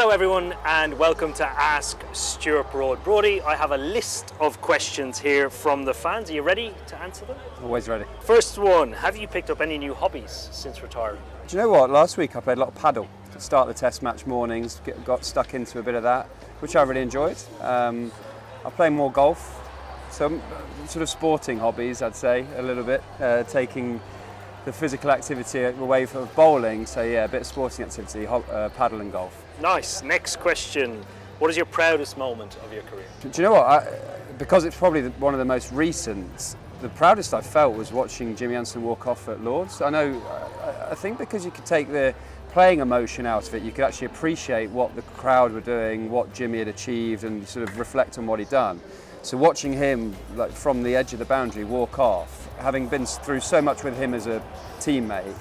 Hello everyone and welcome to Ask Stuart Broad. Brody, I have a list of questions here from the fans. Are you ready to answer them? Always ready. First one, have you picked up any new hobbies since retiring? Do you know what? Last week I played a lot of paddle to start the test match mornings, got stuck into a bit of that, which I really enjoyed. I play more golf, so sort of sporting hobbies I'd say a little bit, taking the physical activity away from bowling, so yeah, a bit of sporting activity, paddle and golf. Nice. Next question, what is your proudest moment of your career? Do you know what? Because it's probably one of the most recent, the proudest I felt was watching Jimmy Anderson walk off at Lord's. I think because you could take the playing emotion out of it, you could actually appreciate what the crowd were doing, what Jimmy had achieved, and sort of reflect on what he'd done. So watching him like from the edge of the boundary walk off, having been through so much with him as a teammate,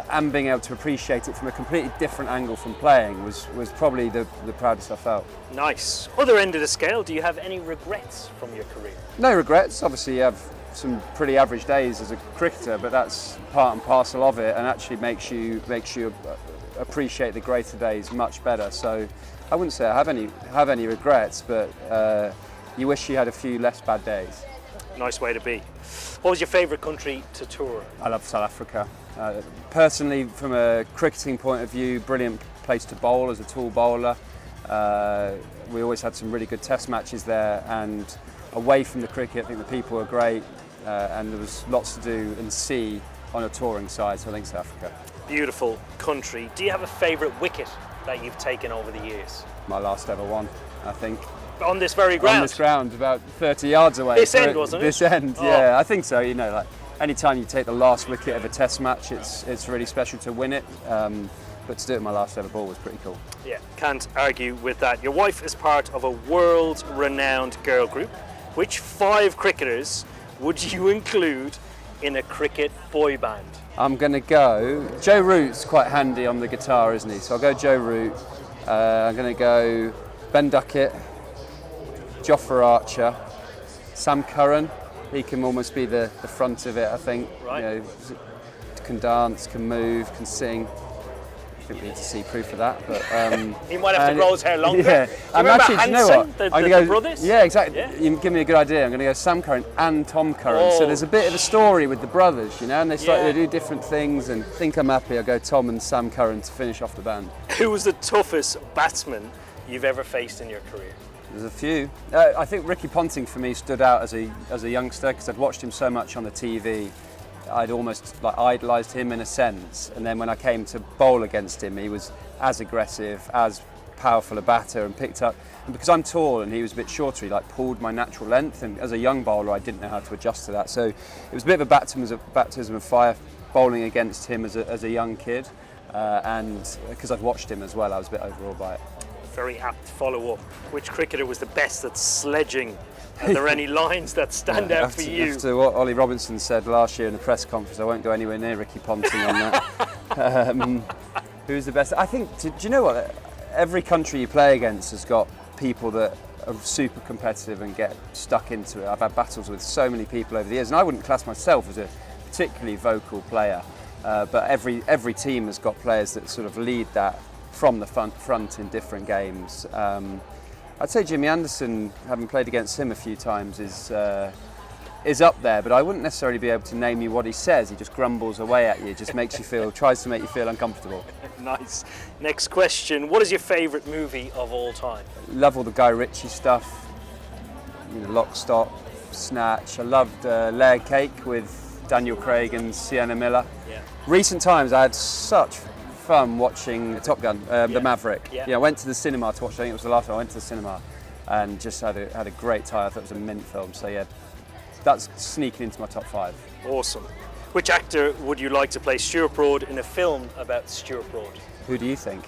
and being able to appreciate it from a completely different angle from playing was probably the proudest I felt. Nice. Other end of the scale, do you have any regrets from your career? No regrets. Obviously you have some pretty average days as a cricketer, but that's part and parcel of it, and actually makes you appreciate the greater days much better. So I wouldn't say I have any regrets, but you wish you had a few less bad days. Nice way to be. What was your favourite country to tour? I love South Africa. Personally, from a cricketing point of view, brilliant place to bowl as a tall bowler. We always had some really good test matches there, and away from the cricket, I think the people were great, and there was lots to do and see on a touring side, so I think South Africa. Beautiful country. Do you have a favourite wicket that you've taken over the years? My last ever one, I think. On this very ground? On this ground, about 30 yards away. This end, wasn't it? This end, yeah, I think so. You know, like any time you take the last wicket of a test match, it's really special to win it. But to do it in my last ever ball was pretty cool. Yeah, can't argue with that. Your wife is part of a world-renowned girl group. Which 5 cricketers would you include in a cricket boy band? I'm going to go... Joe Root's quite handy on the guitar, isn't he? So I'll go Joe Root. I'm going to go Ben Duckett, Jofra Archer, Sam Curran. He can almost be the front of it, I think. Right. You know, can dance, can move, can sing. I think we need to see proof of that. But he might have to grow his hair longer. Yeah. I'm actually, Hanson, you know what? the brothers? Yeah, exactly. Yeah. You give me a good idea. I'm going to go Sam Curran and Tom Curran. Oh. So there's a bit of a story with the brothers, you know, and they do different things. And I think I'm happy. I'll go Tom and Sam Curran to finish off the band. Who was the toughest batsman you've ever faced in your career? There's a few. I think Ricky Ponting for me stood out as a youngster because I'd watched him so much on the TV. I'd almost like idolised him in a sense, and then when I came to bowl against him, he was as aggressive, as powerful a batter, and picked up. And because I'm tall and he was a bit shorter, he like pulled my natural length. And as a young bowler, I didn't know how to adjust to that. So it was a bit of a baptism of fire bowling against him as a young kid, and because I'd watched him as well, I was a bit overawed by it. Very apt follow-up. Which cricketer was the best at sledging? Are there any lines that stand out for you? After what Ollie Robinson said last year in the press conference, I won't go anywhere near Ricky Ponting on that. Who's the best? I think, do you know what? Every country you play against has got people that are super competitive and get stuck into it. I've had battles with so many people over the years, and I wouldn't class myself as a particularly vocal player, but every team has got players that sort of lead that from the front in different games. I'd say Jimmy Anderson, having played against him a few times, is up there, but I wouldn't necessarily be able to name you what he says. He just grumbles away at you, just tries to make you feel uncomfortable. Nice. Next question, what is your favourite movie of all time? Love all the Guy Ritchie stuff, you know, Lock, Stock, Snatch. I loved Layer Cake with Daniel Craig and Sienna Miller. Yeah. Recent times I had such fun watching Top Gun, the Maverick. Yeah. I went to the cinema to watch. I think it was the last time I went to the cinema, and just had a great time. I thought it was a mint film. So yeah, that's sneaking into my top 5. Awesome. Which actor would you like to play Stuart Broad in a film about Stuart Broad? Who do you think?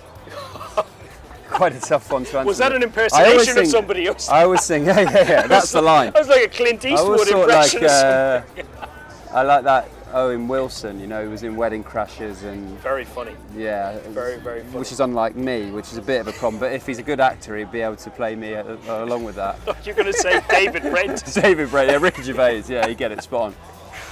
Quite a tough one to answer. Was that an impersonation of somebody else? I always think, yeah, that's the line. That was like a Clint Eastwood impression. I like that. Owen Wilson, you know, who was in Wedding Crashers and... Very funny. Yeah. Very, very funny. Which is unlike me, which is a bit of a problem, but if he's a good actor, he'd be able to play me along with that. You're going to say David Brent. David Brent, yeah, Ricky Gervais, yeah, you get it, spot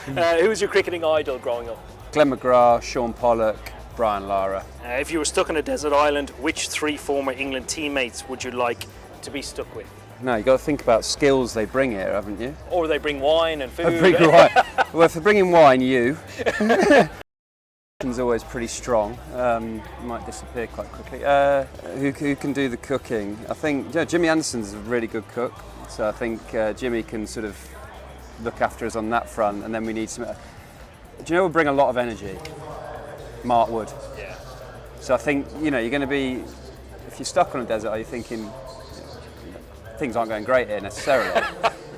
on. Who was your cricketing idol growing up? Glenn McGrath, Sean Pollock, Brian Lara. If you were stuck on a desert island, which 3 former England teammates would you like to be stuck with? No, you've got to think about skills they bring here, haven't you? Or they bring wine and food. Well, if they're bringing wine, you. It's always pretty strong. Might disappear quite quickly. Who can do the cooking? I think Jimmy Anderson's a really good cook, so I think Jimmy can sort of look after us on that front. And then we need some. Do you know, we'll bring a lot of energy. Mark Wood. Yeah. So I think you're going to be. If you're stuck on a desert, are you thinking things aren't going great here necessarily?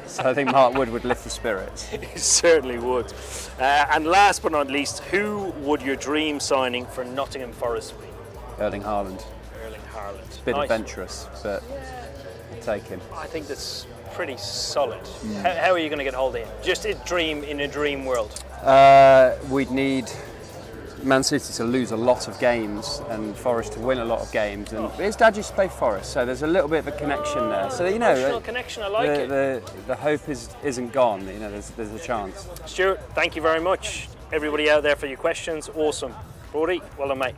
So I think Mark Wood would lift the spirits. He certainly would. And last but not least, who would your dream signing for Nottingham Forest be? Erling Haaland. Erling Haaland. A bit adventurous, but I'll take him. I think that's pretty solid. How are you going to get hold of him? Just a dream in a dream world. We'd need Man City to lose a lot of games and Forest to win a lot of games, and his dad used to play Forest, so there's a little bit of a connection there. So emotional connection, I like it. The hope isn't gone. There's a chance. Stuart, thank you very much. Everybody out there for your questions, awesome. Brody, well done, mate.